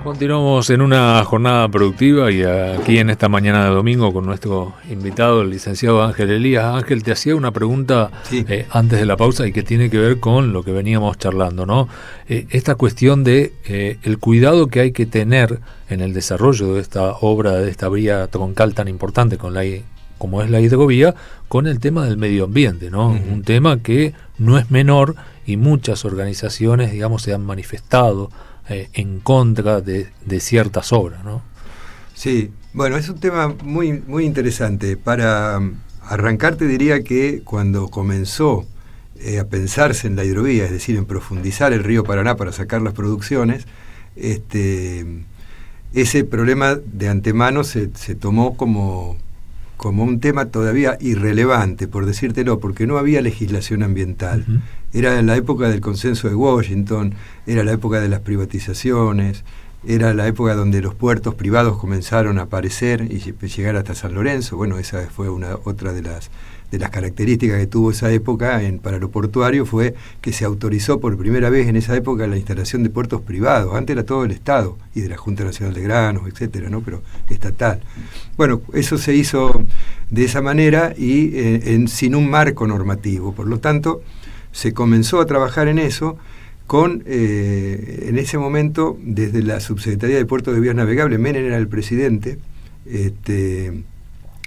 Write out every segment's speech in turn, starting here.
Continuamos en una jornada productiva y aquí en esta mañana de domingo con nuestro invitado, el licenciado Ángel Elías. Ángel, te hacía una pregunta antes de la pausa y que tiene que ver con lo que veníamos charlando, ¿no? Esta cuestión de el cuidado que hay que tener en el desarrollo de esta obra, de esta vía troncal tan importante como es la hidrovía, con el tema del medio ambiente, ¿no? Uh-huh. Un tema que no es menor y muchas organizaciones, digamos, se han manifestado en contra de ciertas obras, ¿no? Sí, bueno, es un tema muy, muy interesante. Para arrancar te diría que cuando comenzó a pensarse en la hidrovía, es decir, en profundizar el río Paraná para sacar las producciones, ese problema de antemano se tomó como un tema todavía irrelevante, por decírtelo, porque no había legislación ambiental. Uh-huh. Era la época del consenso de Washington, era la época de las privatizaciones, era la época donde los puertos privados comenzaron a aparecer y llegar hasta San Lorenzo. Bueno, esa fue otra de las características que tuvo esa época para lo portuario, fue que se autorizó por primera vez en esa época la instalación de puertos privados. Antes era todo el Estado y de la Junta Nacional de Granos, etcétera, ¿no? Pero estatal. Bueno, eso se hizo de esa manera y sin un marco normativo. Por lo tanto, se comenzó a trabajar en eso con, en ese momento, desde la Subsecretaría de Puertos de Vías Navegables. Menem era el presidente de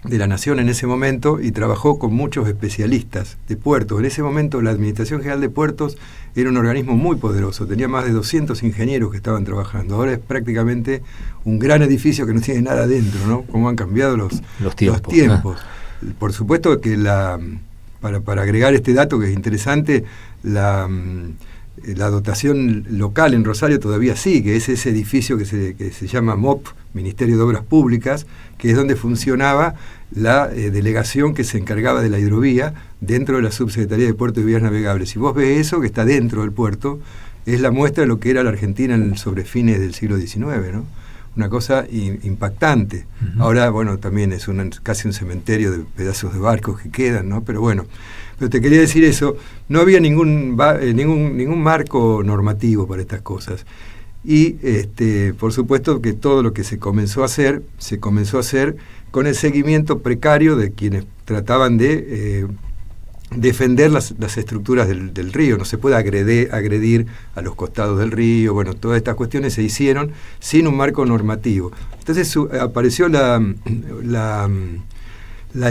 la Nación en ese momento y trabajó con muchos especialistas de puertos. En ese momento la Administración General de Puertos era un organismo muy poderoso, tenía más de 200 ingenieros que estaban trabajando. Ahora es prácticamente un gran edificio que no tiene nada dentro, ¿no? Cómo han cambiado los tiempos. Por supuesto que para agregar este dato que es interesante, la dotación local en Rosario todavía sigue, es ese edificio que se llama MOP, Ministerio de Obras Públicas, que es donde funcionaba la delegación que se encargaba de la hidrovía dentro de la Subsecretaría de Puertos y Vías Navegables. Si vos ves eso, que está dentro del puerto, es la muestra de lo que era la Argentina sobre fines del siglo XIX, ¿no? Una cosa impactante. Uh-huh. Ahora, bueno, también es casi un cementerio de pedazos de barcos que quedan, ¿no? Pero bueno, pero te quería decir eso, no había ningún marco normativo para estas cosas. Y por supuesto que todo lo que se comenzó a hacer con el seguimiento precario de quienes trataban de defender las estructuras del río. No se puede agredir a los costados del río. Bueno, todas estas cuestiones se hicieron sin un marco normativo. Entonces apareció la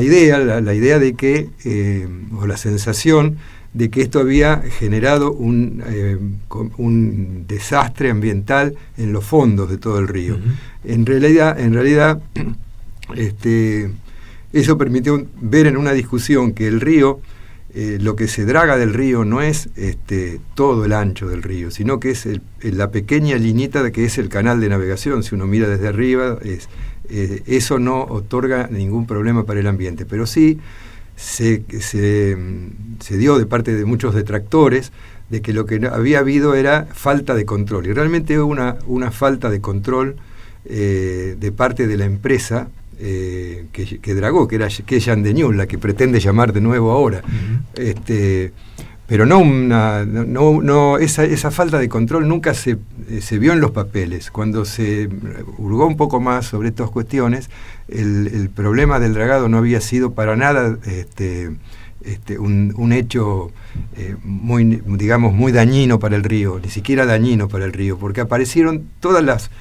idea de que, o la sensación de que esto había generado un desastre ambiental en los fondos de todo el río. Uh-huh. En realidad eso permitió ver en una discusión que el río, lo que se draga del río no es todo el ancho del río, sino que es la pequeña liñita que es el canal de navegación. Si uno mira desde arriba, eso no otorga ningún problema para el ambiente, pero sí se dio de parte de muchos detractores de que lo que había habido era falta de control, y realmente hubo una falta de control de parte de la empresa que dragó, que es Yandeñul, la que pretende llamar de nuevo ahora. Uh-huh. Pero esa falta de control nunca se vio en los papeles. Cuando se hurgó un poco más sobre estas cuestiones, el problema del dragado no había sido para nada un hecho muy dañino para el río, ni siquiera dañino para el río, porque aparecieron todas las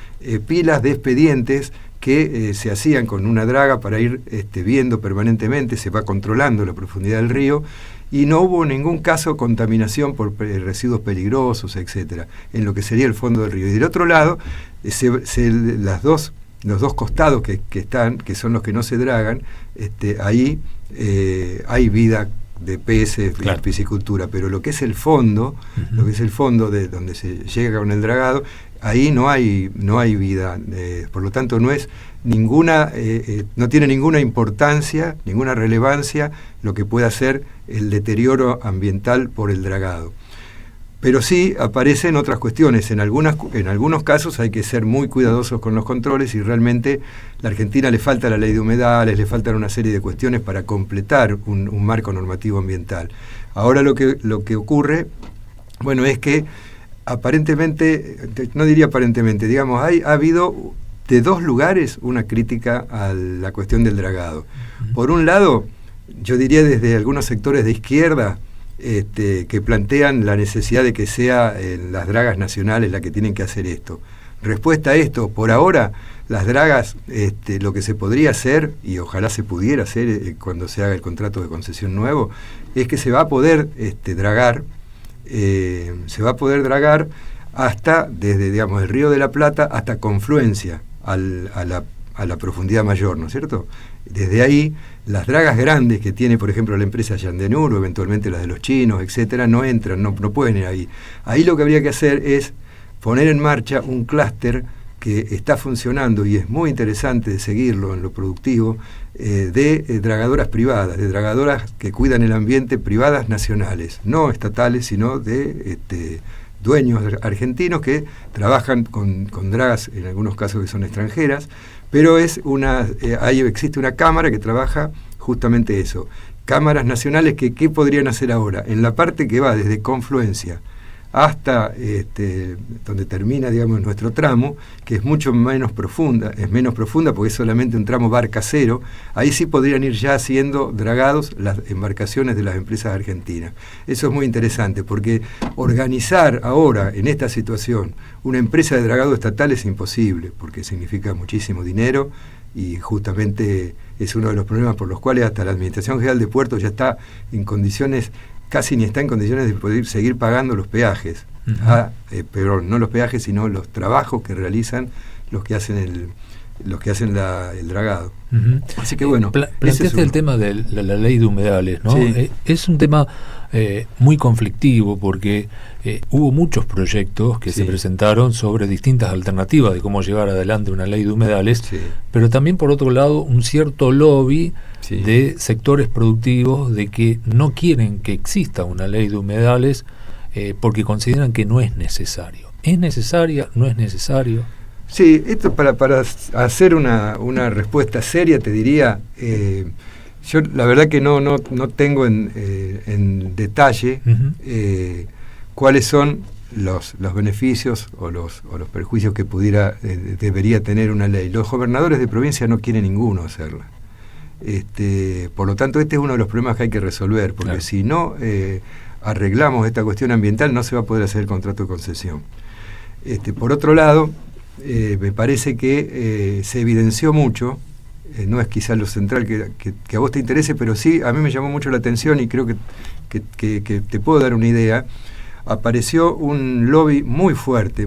pilas de expedientes que se hacían con una draga para ir viendo permanentemente, se va controlando la profundidad del río, y no hubo ningún caso de contaminación por residuos peligrosos, etcétera, en lo que sería el fondo del río. Y del otro lado, los dos costados que son los que no se dragan, ahí hay vida de peces, claro, piscicultura, pero lo que es el fondo, uh-huh, lo que es el fondo de donde se llega con el dragado, ahí no hay vida, por lo tanto no tiene ninguna importancia, ninguna relevancia lo que pueda ser el deterioro ambiental por el dragado. Pero sí aparecen otras cuestiones. En algunos casos hay que ser muy cuidadosos con los controles, y realmente a la Argentina le falta la ley de humedales, le faltan una serie de cuestiones para completar un marco normativo ambiental. Ahora lo que ocurre, bueno, es que aparentemente, no diría aparentemente, digamos, ha habido de dos lugares una crítica a la cuestión del dragado. Por un lado, yo diría desde algunos sectores de izquierda, que plantean la necesidad de que sea las dragas nacionales las que tienen que hacer esto. Respuesta a esto, por ahora, las dragas, lo que se podría hacer, y ojalá se pudiera hacer cuando se haga el contrato de concesión nuevo, es que se va a poder dragar, hasta, desde, digamos, el Río de la Plata hasta Confluencia, a la profundidad mayor, ¿no es cierto? Desde ahí, las dragas grandes que tiene, por ejemplo, la empresa Yandenur, o eventualmente las de los chinos, etcétera, no entran, no pueden ir ahí. Ahí lo que habría que hacer es poner en marcha un clúster que está funcionando y es muy interesante de seguirlo en lo productivo, de dragadoras privadas, de dragadoras que cuidan el ambiente, privadas nacionales, no estatales, sino de dueños argentinos que trabajan con dragas, en algunos casos que son extranjeras, pero ahí existe una cámara que trabaja justamente eso. Cámaras nacionales ¿qué podrían hacer ahora? En la parte que va desde Confluencia hasta donde termina, digamos, nuestro tramo, que es mucho menos profunda porque es solamente un tramo barcacero, ahí sí podrían ir ya siendo dragados las embarcaciones de las empresas argentinas. Eso es muy interesante, porque organizar ahora, en esta situación, una empresa de dragado estatal es imposible, porque significa muchísimo dinero, y justamente es uno de los problemas por los cuales hasta la Administración General de Puertos ya está en condiciones, casi ni está en condiciones de poder seguir pagando los peajes. Pero no los peajes, sino los trabajos que realizan los que hacen el dragado. Así que bueno, planteaste el tema de la ley de humedales, ¿no? Sí. Es un tema muy conflictivo, porque hubo muchos proyectos que se presentaron sobre distintas alternativas de cómo llevar adelante una ley de humedales, pero también, por otro lado, un cierto lobby de sectores productivos de que no quieren que exista una ley de humedales, porque consideran que no es necesario. ¿Es necesaria? ¿No es necesario? Sí, esto para hacer una respuesta seria, te diría, yo la verdad que no tengo en detalle cuáles son los beneficios o los perjuicios que debería tener una ley. Los gobernadores de provincia no quieren ninguno hacerla. Por lo tanto, este es uno de los problemas que hay que resolver, porque si no arreglamos esta cuestión ambiental, no se va a poder hacer el contrato de concesión. Por otro lado, me parece que se evidenció mucho, no es quizás lo central que a vos te interese, pero sí, a mí me llamó mucho la atención, y creo que te puedo dar una idea. Apareció un lobby muy fuerte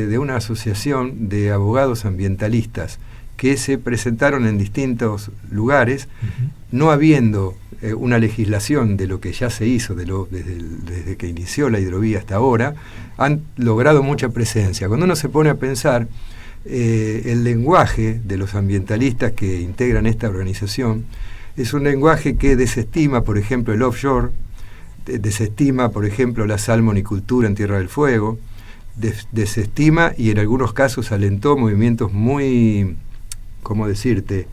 de una asociación de abogados ambientalistas que se presentaron en distintos lugares, no habiendo una legislación de lo que ya se hizo desde que inició la hidrovía hasta ahora. Han logrado mucha presencia. Cuando uno se pone a pensar, el lenguaje de los ambientalistas que integran esta organización es un lenguaje que desestima, por ejemplo, el offshore, desestima, por ejemplo, la salmonicultura en Tierra del Fuego, desestima y en algunos casos alentó movimientos muy, ¿cómo decirte?,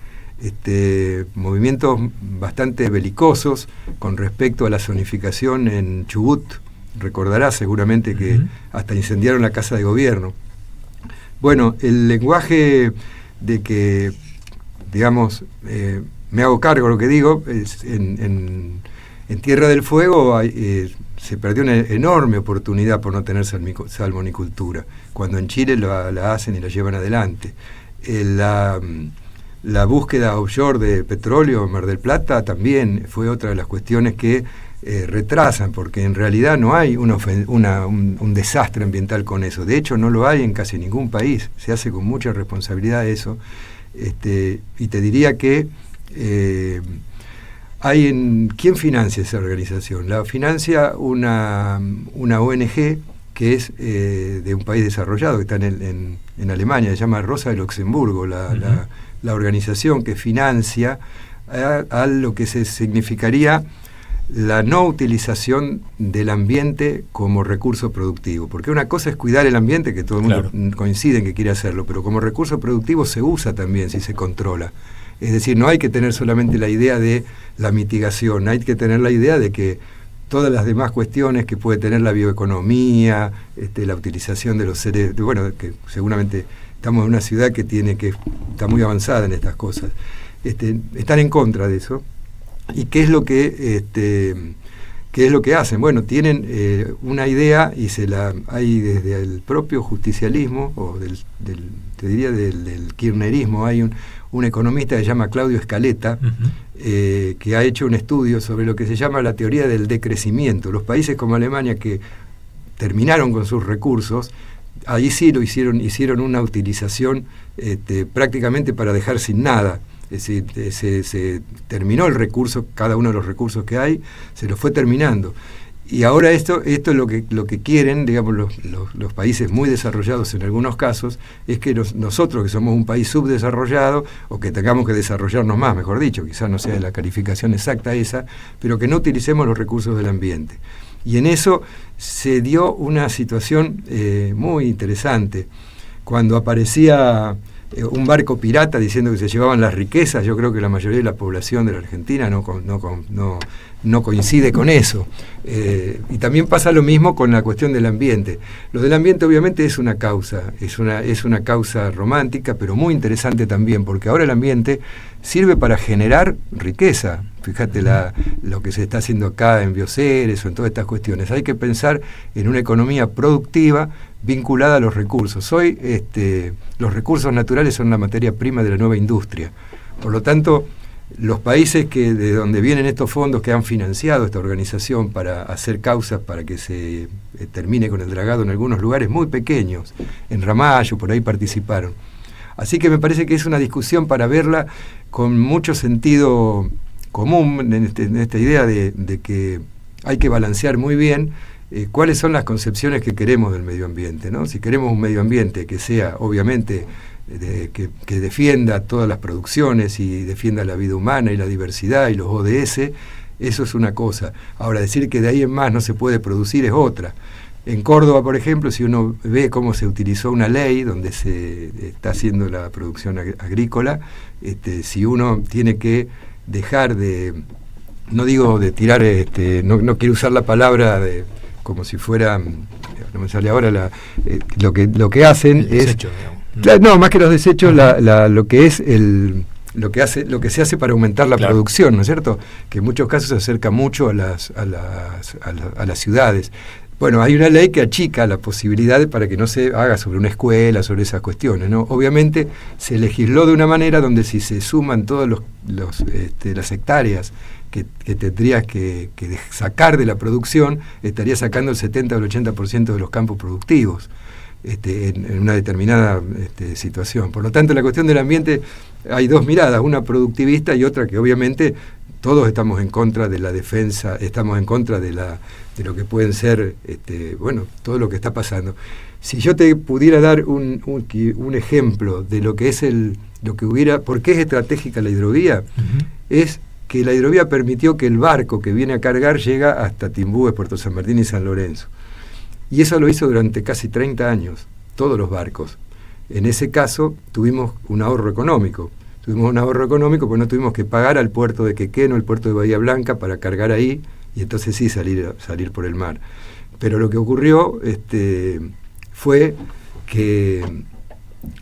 movimientos bastante belicosos con respecto a la zonificación en Chubut. Recordarás seguramente que hasta incendiaron la Casa de Gobierno. Bueno, el lenguaje de que, digamos, me hago cargo de lo que digo, en Tierra del Fuego se perdió una enorme oportunidad por no tener salmonicultura, cuando en Chile la hacen y la llevan adelante. La búsqueda offshore de petróleo en Mar del Plata también fue otra de las cuestiones que retrasan, porque en realidad no hay un desastre ambiental con eso. De hecho, no lo hay en casi ningún país. Se hace con mucha responsabilidad eso. Y te diría que ¿quién financia esa organización? La financia una ONG que es de un país desarrollado, que está en Alemania, se llama Rosa de Luxemburgo, la organización que financia a lo que significaría la no utilización del ambiente como recurso productivo. Porque una cosa es cuidar el ambiente, que todo el mundo coincide en que quiere hacerlo, pero como recurso productivo se usa también si se controla. Es decir, no hay que tener solamente la idea de la mitigación, hay que tener la idea de que todas las demás cuestiones que puede tener la bioeconomía, la utilización de los seres, bueno, que seguramente estamos en una ciudad que está muy avanzada en estas cosas. Están en contra de eso. ¿Y qué es lo que hacen? Bueno, tienen una idea y hay desde el propio justicialismo, o te diría del kirchnerismo, hay un economista que se llama Claudio Scaletta, que ha hecho un estudio sobre lo que se llama la teoría del decrecimiento. Los países como Alemania, que terminaron con sus recursos, ahí sí lo hicieron una utilización prácticamente para dejar sin nada. Es decir, se terminó el recurso, cada uno de los recursos que hay, se lo fue terminando. Y ahora esto es lo que quieren, digamos, los países muy desarrollados en algunos casos, es que nosotros, que somos un país subdesarrollado, o que tengamos que desarrollarnos más, mejor dicho, quizás no sea la calificación exacta esa, pero que no utilicemos los recursos del ambiente. Y en eso se dio una situación muy interesante. Cuando aparecía un barco pirata diciendo que se llevaban las riquezas, yo creo que la mayoría de la población de la Argentina no coincide con eso. Y también pasa lo mismo con la cuestión del ambiente. Lo del ambiente obviamente es una causa romántica, pero muy interesante también, porque ahora el ambiente sirve para generar riqueza. Fíjate lo que se está haciendo acá en Bioceres o en todas estas cuestiones. Hay que pensar en una economía productiva vinculada a los recursos. Hoy los recursos naturales son la materia prima de la nueva industria. Por lo tanto, los países de donde vienen estos fondos que han financiado esta organización para hacer causas para que se termine con el dragado en algunos lugares muy pequeños, en Ramallo, por ahí participaron. Así que me parece que es una discusión para verla con mucho sentido común en esta idea de que hay que balancear muy bien cuáles son las concepciones que queremos del medio ambiente, ¿no? Si queremos un medio ambiente que sea, obviamente, que defienda todas las producciones y defienda la vida humana y la diversidad y los ODS, eso es una cosa. Ahora, decir que de ahí en más no se puede producir es otra. En Córdoba, por ejemplo, si uno ve cómo se utilizó una ley donde se está haciendo la producción agrícola, si uno tiene que dejar no digo de tirar, no quiero usar la palabra como si fuera, no me sale ahora, lo que hacen el desecho, es, no, más que los desechos, lo que es lo que se hace para aumentar la producción, ¿no es cierto? Que en muchos casos se acerca mucho a las ciudades. Bueno, hay una ley que achica la posibilidad para que no se haga sobre una escuela, sobre esas cuestiones, ¿no? Obviamente se legisló de una manera donde si se suman todas las hectáreas que tendrías que sacar de la producción, estaría sacando el 70 o el 80% de los campos productivos en una determinada situación. Por lo tanto, la cuestión del ambiente hay dos miradas, una productivista y otra que obviamente todos estamos en contra de la defensa, estamos en contra de lo que pueden ser, todo lo que está pasando. Si yo te pudiera dar un ejemplo de lo que es ¿por qué es estratégica la hidrovía? Es que la hidrovía permitió que el barco que viene a cargar llega hasta Timbúes, Puerto San Martín y San Lorenzo. Y eso lo hizo durante casi 30 años, todos los barcos. En ese caso tuvimos un ahorro económico. Porque no tuvimos que pagar al puerto de Quequeno, el puerto de Bahía Blanca, para cargar ahí, y entonces sí salir por el mar. Pero lo que ocurrió fue que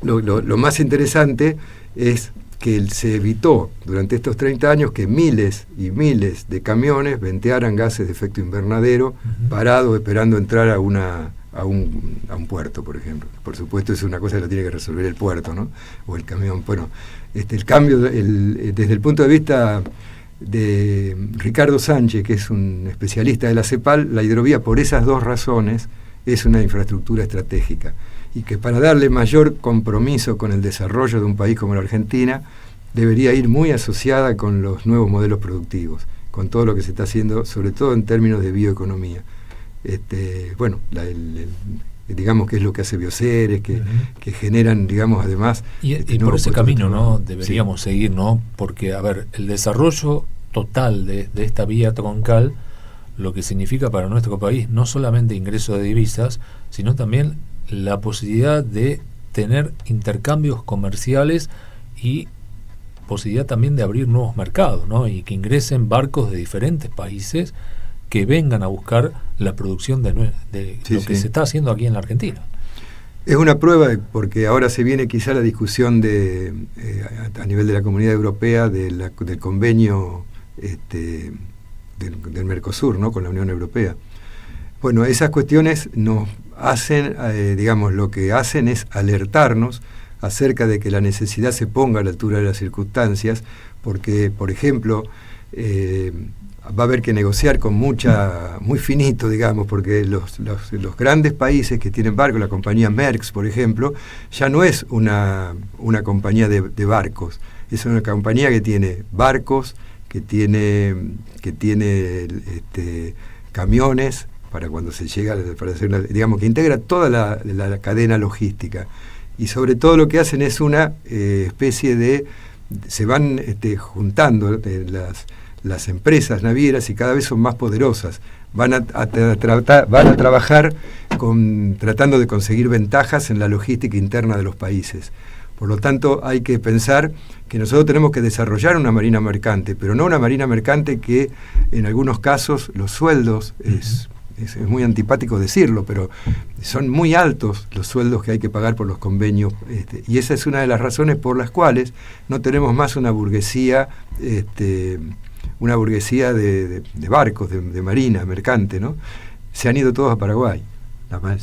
lo más interesante es que se evitó durante estos 30 años que miles y miles de camiones ventearan gases de efecto invernadero parados esperando entrar a un puerto, por ejemplo. Por supuesto, es una cosa que la tiene que resolver el puerto, ¿no? O el camión. Bueno, el cambio, desde el punto de vista de Ricardo Sánchez, que es un especialista de la CEPAL, la hidrovía, por esas dos razones, es una infraestructura estratégica. Y que para darle mayor compromiso con el desarrollo de un país como la Argentina, debería ir muy asociada con los nuevos modelos productivos, con todo lo que se está haciendo, sobre todo en términos de bioeconomía. Digamos que es lo que hace Bioceres, que generan, digamos, además... Y por ese camino, ¿no? Deberíamos seguir, ¿no? Porque, a ver, el desarrollo total de esta vía troncal, lo que significa para nuestro país, no solamente ingreso de divisas, sino también la posibilidad de tener intercambios comerciales y posibilidad también de abrir nuevos mercados, ¿no? Y que ingresen barcos de diferentes países que vengan a buscar la producción de lo que se está haciendo aquí en la Argentina. Es una prueba, porque ahora se viene quizá la discusión a nivel de la Comunidad Europea del convenio del Mercosur, ¿no?, con la Unión Europea. Bueno, esas cuestiones nos hacen, lo que hacen es alertarnos acerca de que la necesidad se ponga a la altura de las circunstancias, porque, por ejemplo, va a haber que negociar con muy finito, digamos, porque los grandes países que tienen barcos, la compañía Maersk, por ejemplo, ya no es una compañía de barcos, es una compañía que tiene barcos, que tiene camiones para cuando se llega, para hacer que integra toda la cadena logística, y sobre todo lo que hacen es una especie de, se van juntando las empresas navieras y cada vez son más poderosas, van a trabajar tratando de conseguir ventajas en la logística interna de los países. Por lo tanto, hay que pensar que nosotros tenemos que desarrollar una marina mercante, pero no una marina mercante que en algunos casos los sueldos, es muy antipático decirlo, pero son muy altos los sueldos que hay que pagar por los convenios, y esa es una de las razones por las cuales no tenemos más una burguesía de barcos, de marina mercante, ¿no? Se han ido todos a Paraguay.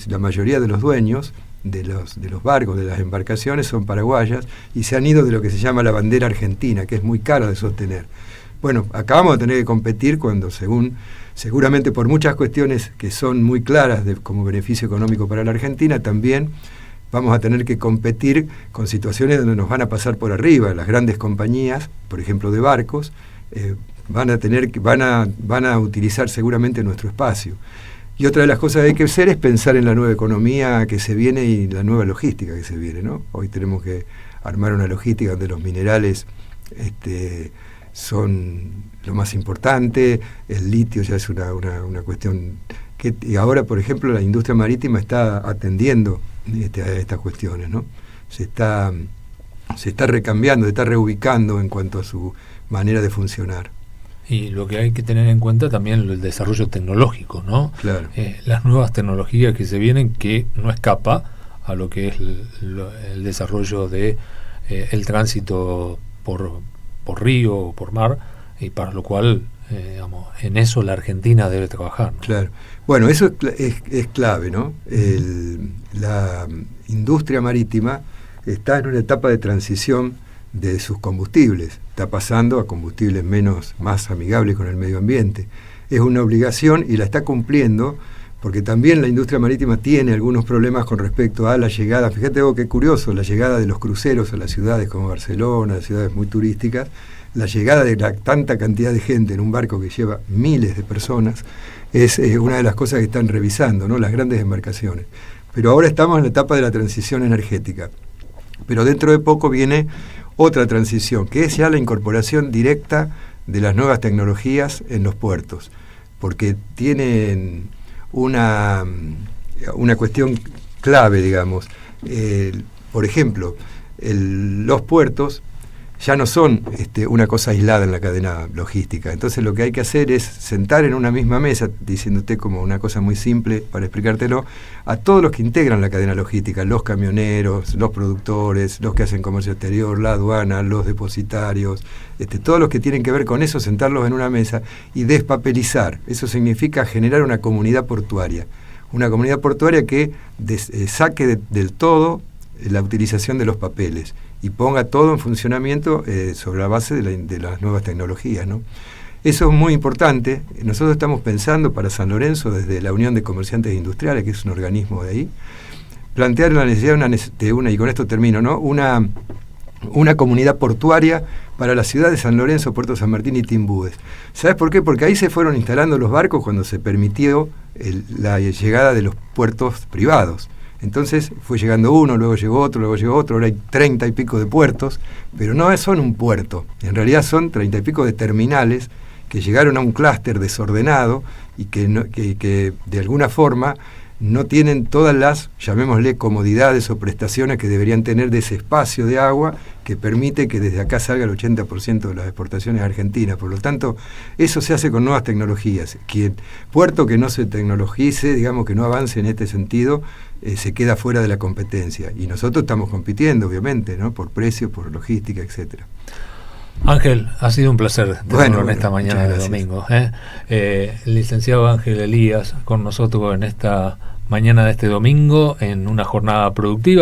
La mayoría de los dueños de los barcos, de las embarcaciones, son paraguayas, y se han ido de lo que se llama la bandera argentina, que es muy cara de sostener. Bueno, acabamos de tener que competir cuando, seguramente por muchas cuestiones que son muy claras como beneficio económico para la Argentina, también vamos a tener que competir con situaciones donde nos van a pasar por arriba. Las grandes compañías, por ejemplo de barcos, van a utilizar seguramente nuestro espacio. Y otra de las cosas que hay que hacer es pensar en la nueva economía que se viene y la nueva logística que se viene, ¿no? Hoy tenemos que armar una logística donde los minerales son lo más importante, el litio ya es una cuestión que, y ahora, por ejemplo, la industria marítima está atendiendo a estas cuestiones, ¿no? Se está recambiando, se está reubicando en cuanto a su manera de funcionar. Y lo que hay que tener en cuenta también el desarrollo tecnológico, ¿no? Claro. Las nuevas tecnologías que se vienen, que no escapa a lo que es el desarrollo de el tránsito por río o por mar, y para lo cual, en eso la Argentina debe trabajar, ¿no? Claro. Bueno, eso es clave, ¿no? La industria marítima está en una etapa de transición de sus combustibles, está pasando a combustibles más amigables con el medio ambiente. Es una obligación y la está cumpliendo, porque también la industria marítima tiene algunos problemas con respecto a la llegada. Fíjate vos qué curioso, la llegada de los cruceros a las ciudades como Barcelona, ciudades muy turísticas, la llegada de tanta cantidad de gente en un barco que lleva miles de personas, es una de las cosas que están revisando, ¿no?, las grandes embarcaciones. Pero ahora estamos en la etapa de la transición energética. Pero dentro de poco viene otra transición, que es ya la incorporación directa de las nuevas tecnologías en los puertos, porque tienen una cuestión clave, digamos. Por ejemplo, los puertos ya no son una cosa aislada en la cadena logística. Entonces lo que hay que hacer es sentar en una misma mesa, diciéndote como una cosa muy simple para explicártelo, a todos los que integran la cadena logística, los camioneros, los productores, los que hacen comercio exterior, la aduana, los depositarios, todos los que tienen que ver con eso, sentarlos en una mesa y despapelizar. Eso significa generar una comunidad portuaria que saque del todo la utilización de los papeles y ponga todo en funcionamiento sobre la base de las nuevas tecnologías, ¿no? Eso es muy importante. Nosotros estamos pensando para San Lorenzo, desde la Unión de Comerciantes Industriales, que es un organismo de ahí, plantear la necesidad de una, y con esto termino, ¿no?, una comunidad portuaria para la ciudad de San Lorenzo, Puerto San Martín y Timbúes. ¿Sabes por qué? Porque ahí se fueron instalando los barcos cuando se permitió la llegada de los puertos privados. Entonces fue llegando uno, luego llegó otro, ahora hay 30 y pico de puertos, pero no son un puerto, en realidad son 30 y pico de terminales que llegaron a un clúster desordenado y que de alguna forma no tienen todas las, llamémosle, comodidades o prestaciones que deberían tener de ese espacio de agua que permite que desde acá salga el 80% de las exportaciones a Argentina. Por lo tanto, eso se hace con nuevas tecnologías. Puerto que no se tecnologice, digamos, que no avance en este sentido, se queda fuera de la competencia. Y nosotros estamos compitiendo, obviamente, ¿no? Por precio, por logística, etcétera. Ángel, ha sido un placer tenerlo en esta mañana de domingo. El licenciado Ángel Elías con nosotros en esta mañana de este domingo en una jornada productiva.